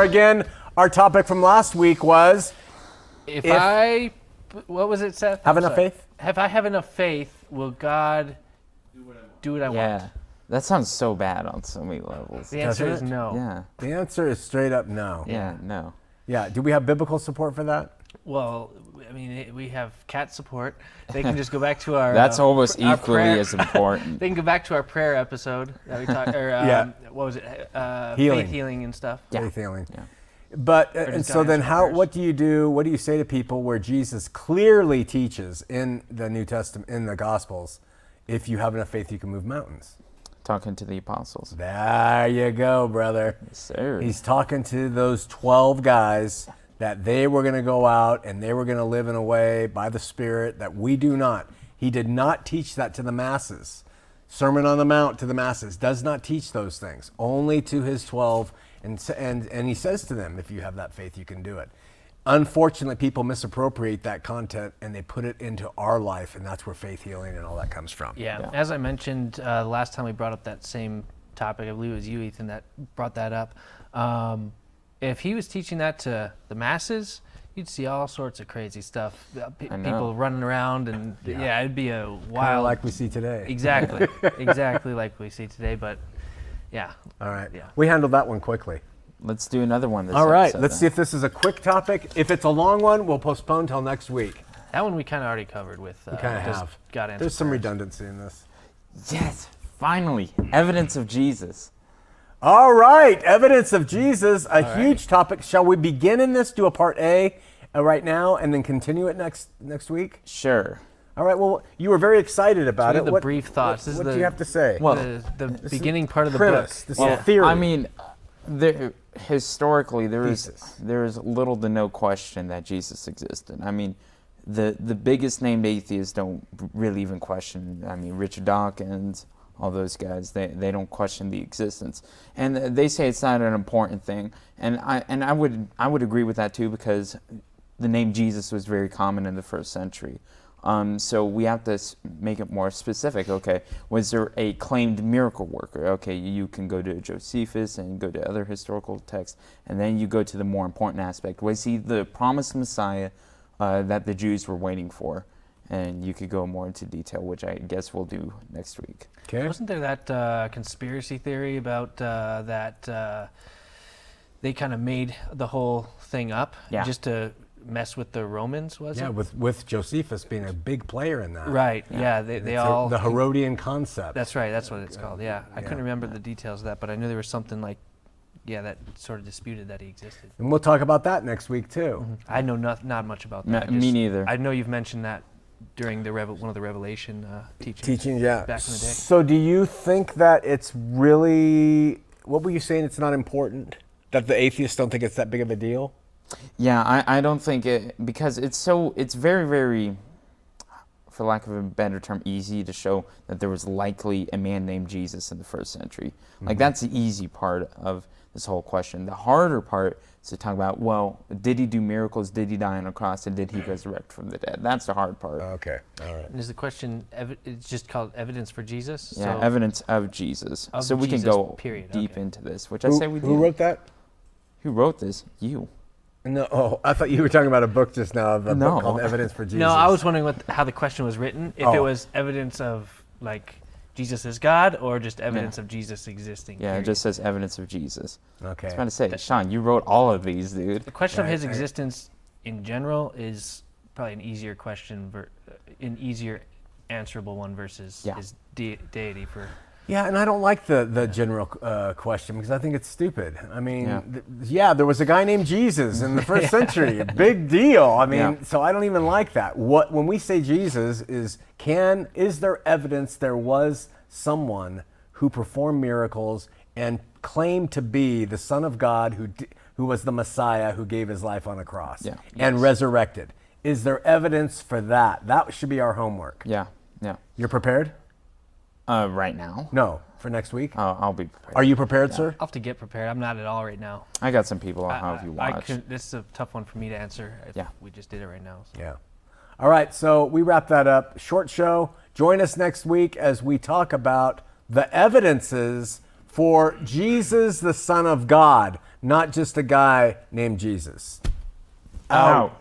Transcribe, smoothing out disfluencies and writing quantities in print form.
again, our topic from last week was... What was it, Seth? Have enough faith? If I have enough faith, will God do what I want? Yeah. That sounds so bad on so many levels. The answer is no. Yeah. The answer is straight up no. Yeah, no. Yeah, do we have biblical support for that? Well, I mean, we have CAT support. They can just go back to our... That's almost our equally prayer. as important. They can go back to our prayer episode that we talked, or what was it? Healing. Faith healing and stuff. Yeah. Faith healing. Yeah. But, and so then what do you do to people where Jesus clearly teaches in the New Testament, in the Gospels, if you have enough faith, you can move mountains? Talking to the apostles. There you go, brother. Yes, sir. He's talking to those 12 guys that they were going to go out and they were going to live in a way by the Spirit that we do not. He did not teach that to the masses. Sermon on the Mount to the masses does not teach those things, only to his 12. And he says to them, if you have that faith, you can do it. Unfortunately, people misappropriate that content and they put it into our life, and that's where faith healing and all that comes from. Yeah. As I mentioned last time we brought up that same topic, I believe it was you, Ethan, that brought that up. If he was teaching that to the masses, you'd see all sorts of crazy stuff. People running around, and it'd be a wild... Kind of like we see today. Exactly. Exactly like we see today, but yeah. All right. Yeah. We handled that one quickly. Let's do another one this All right. episode, Let's see if this is a quick topic. If it's a long one, we'll postpone till next week. That one we kind of already covered with... We kind of have. There's some redundancy in this. Yes, finally. Evidence of Jesus. All right. Evidence of Jesus, huge topic. Shall we begin in this, do a part A right now, and then continue it next week? Sure. All right. Well, you were very excited about it. The brief thoughts. What do you have to say? Well, the beginning part of the book. This is theory. I mean, historically, there is little to no question that Jesus existed. I mean, the biggest named atheists don't really even question. I mean, Richard Dawkins, all those guys, they don't question the existence, and they say it's not an important thing. And I would agree with that too, because the name Jesus was very common in the first century. So we have to make it more specific. Okay, was there a claimed miracle worker? Okay, you can go to Josephus and go to other historical texts, and then you go to the more important aspect. Was he the promised Messiah that the Jews were waiting for? And you could go more into detail, which I guess we'll do next week. Okay. Wasn't there that conspiracy theory about that they kind of made the whole thing up just to mess with the Romans, was it? Yeah, with Josephus being a big player in that. Right, yeah, they all... The Herodian concept. That's right, that's what it's called, yeah. I couldn't remember the details of that, but I knew there was something like, that sort of disputed that he existed. And we'll talk about that next week, too. Mm-hmm. I know not much about that. Me neither. I know you've mentioned that during one of the Revelation teachings. Teaching, yeah. Back in the day. So do you think that it's really... What were you saying, it's not important? That the atheists don't think it's that big of a deal? Yeah, I don't think it, because it's very, very, for lack of a better term, easy to show that there was likely a man named Jesus in the first century. Mm-hmm. Like, that's the easy part of this whole question. The harder part is to talk about, well, did he do miracles? Did he die on a cross? And did he resurrect from the dead? That's the hard part. Okay, all right. And is the question, it's just called evidence for Jesus? Yeah, evidence of Jesus. Of so we Jesus, can go deep into this, which I say we do. Who wrote that? Who wrote this? You. No, I thought you were talking about a book just now, book called Evidence for Jesus. No, I was wondering how the question was written, if it was evidence of, like, Jesus is God, or just evidence of Jesus existing. Yeah, it just says evidence of Jesus. Okay. I was about to say, Sean, you wrote all of these, dude. The question of his existence in general is probably an easier question, an easier answerable one versus his deity for... Yeah, and I don't like the general question because I think it's stupid. I mean, there was a guy named Jesus in the first century. Big deal. I mean, so I don't even like that. When we say Jesus is there evidence there was someone who performed miracles and claimed to be the Son of God who was the Messiah who gave his life on a cross and resurrected? Is there evidence for that? That should be our homework. Yeah. You're prepared? Right now? No, for next week? I'll be prepared. Are you prepared, sir? I'll have to get prepared. I'm not at all right now. I got some people I'll have you watch. This is a tough one for me to answer. We just did it right now. So. Yeah. All right, so we wrap that up. Short show. Join us next week as we talk about the evidences for Jesus, the Son of God. not just a guy named Jesus. Out.